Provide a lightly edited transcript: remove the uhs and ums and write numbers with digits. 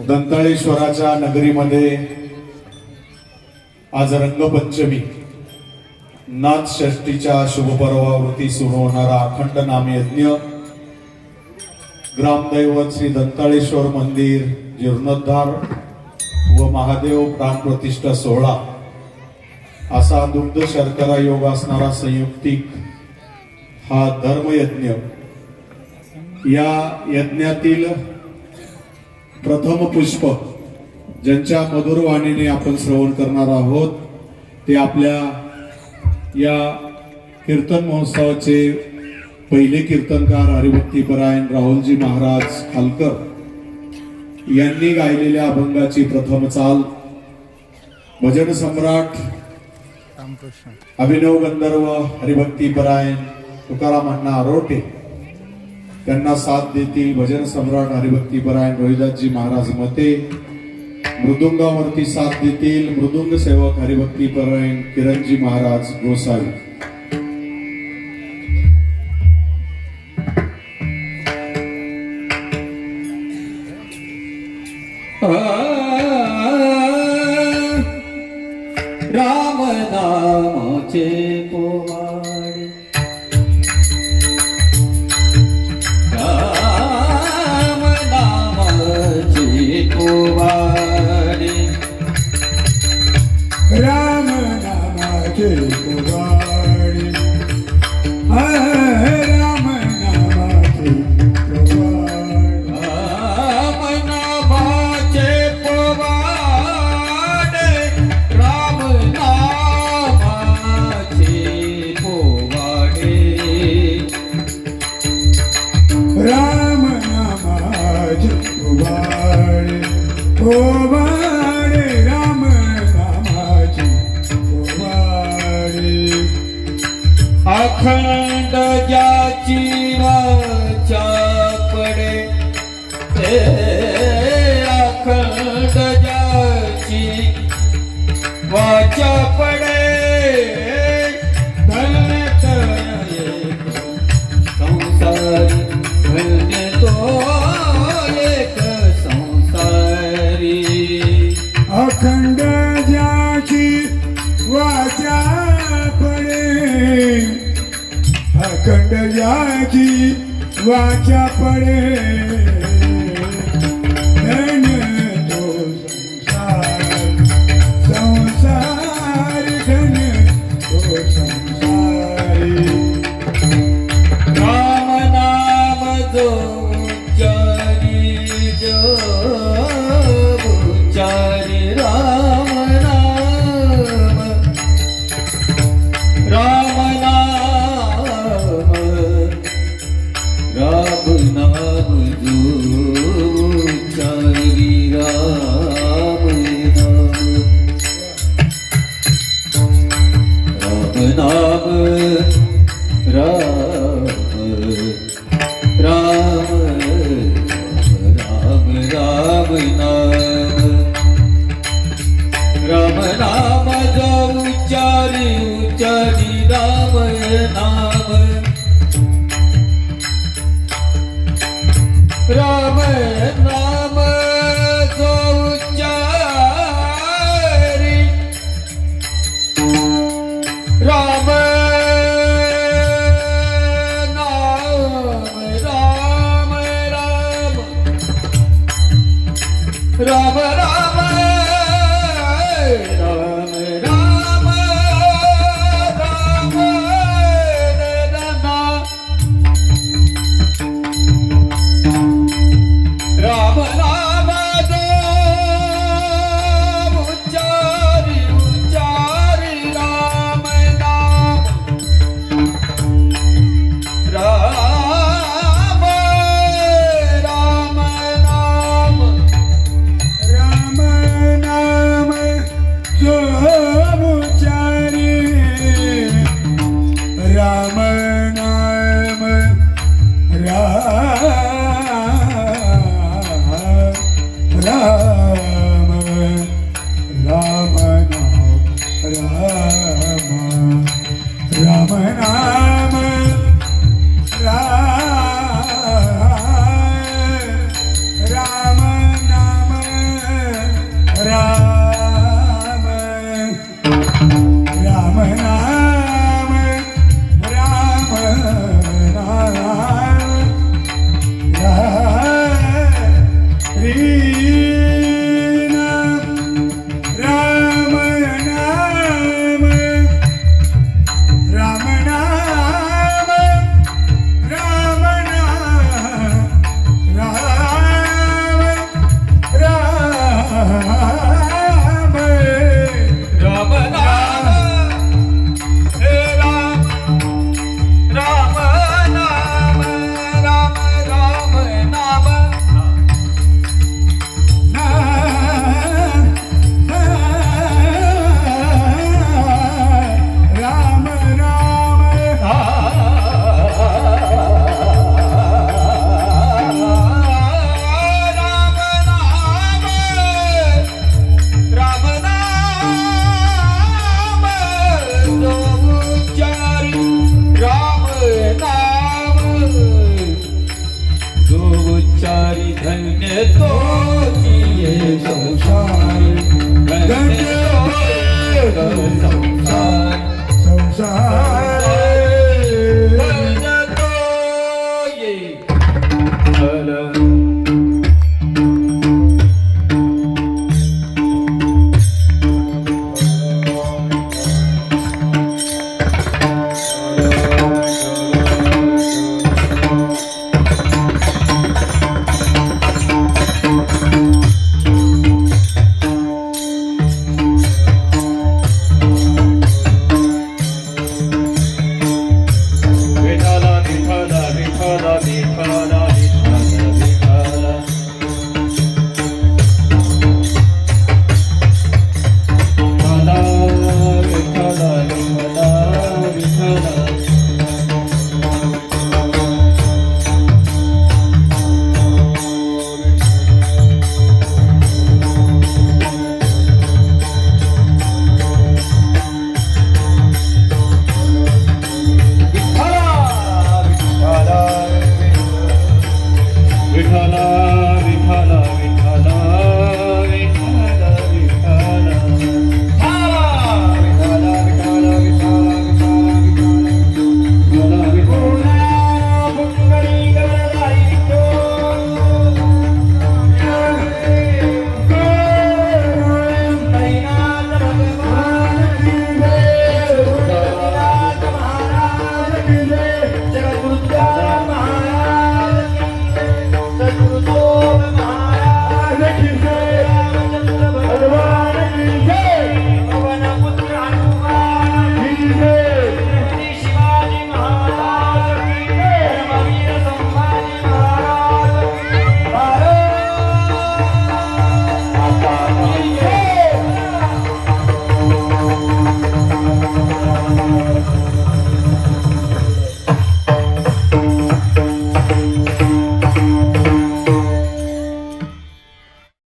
दंताळेश्वराच्या नगरीमध्ये आज रंगपंचमी नाथ षष्टीच्या शुभपर्वावरती सुरू होणारा अखंड नामयज्ञ ग्रामदैवत श्री दंताळेश्वर मंदिर जीर्णोद्धार व महादेव प्राणप्रतिष्ठा सोहळा असा दुग्ध शर्करा योग असणारा संयुक्तिक हा धर्मयज्ञ। या यज्ञातील प्रथम पुष्प ज्यांच्या मधुर वाणीने आपण श्रवण करणार आहोत ते आपल्या या कीर्तन महोत्सवाचे पहिले कीर्तनकार हरिभक्तीपरायण राहुलजी महाराज खालकर यांनी गायलेल्या अभंगाची प्रथम चाल भजन सम्राट अभिनव गंधर्व हरिभक्तीपरायण तुकाराम अण्णा आरोटे त्यांना साथ देतील भजन सम्राट हरिभक्तीपरायण रोहिदासजी महाराज मते। मृदुंगावरती साथ देतील मृदुंग सेवक हरिभक्तीपरायण किरणजी महाराज गोसावी। राम नामाचे पोवाडे राम नामाचे पोवाडे राम नामाचे पोवाडे राम नामाचे पोवाडे राम नामाचे पोवाडे राम नामाचे पोवाडे राम नामाचे पोवाडे पोवाडे राम नामाचे पोवाडे अखंड ज्याची वाचा पडे अखंड ज्याची वाचा पडे धन्य एक संसारी धन्य तो एक संसारी अखंड ज्याची वाचा पडे अखंड ज्याची वाचा पडे धन्य तो संसार धन्य तो संसारी राम नाम जो उच्चारी जो उच्चारी राम नाम राम नाम राम नाम जो उच्चारी राम नाम राम राम राम राम राम नाम जो उच्चारी उच्चारी राम नाम राम नाम जो उच्चारी राम राम राम राम राम राम राम राम जो उच्चारी उच्चारी राम नाम राम राम नाम राम नाम जो उच्चारे राम नाम राम राम राम नाम राम राम नाम धन्य तोची ये संसार धन्य तो संसार संसार धन्य तो ये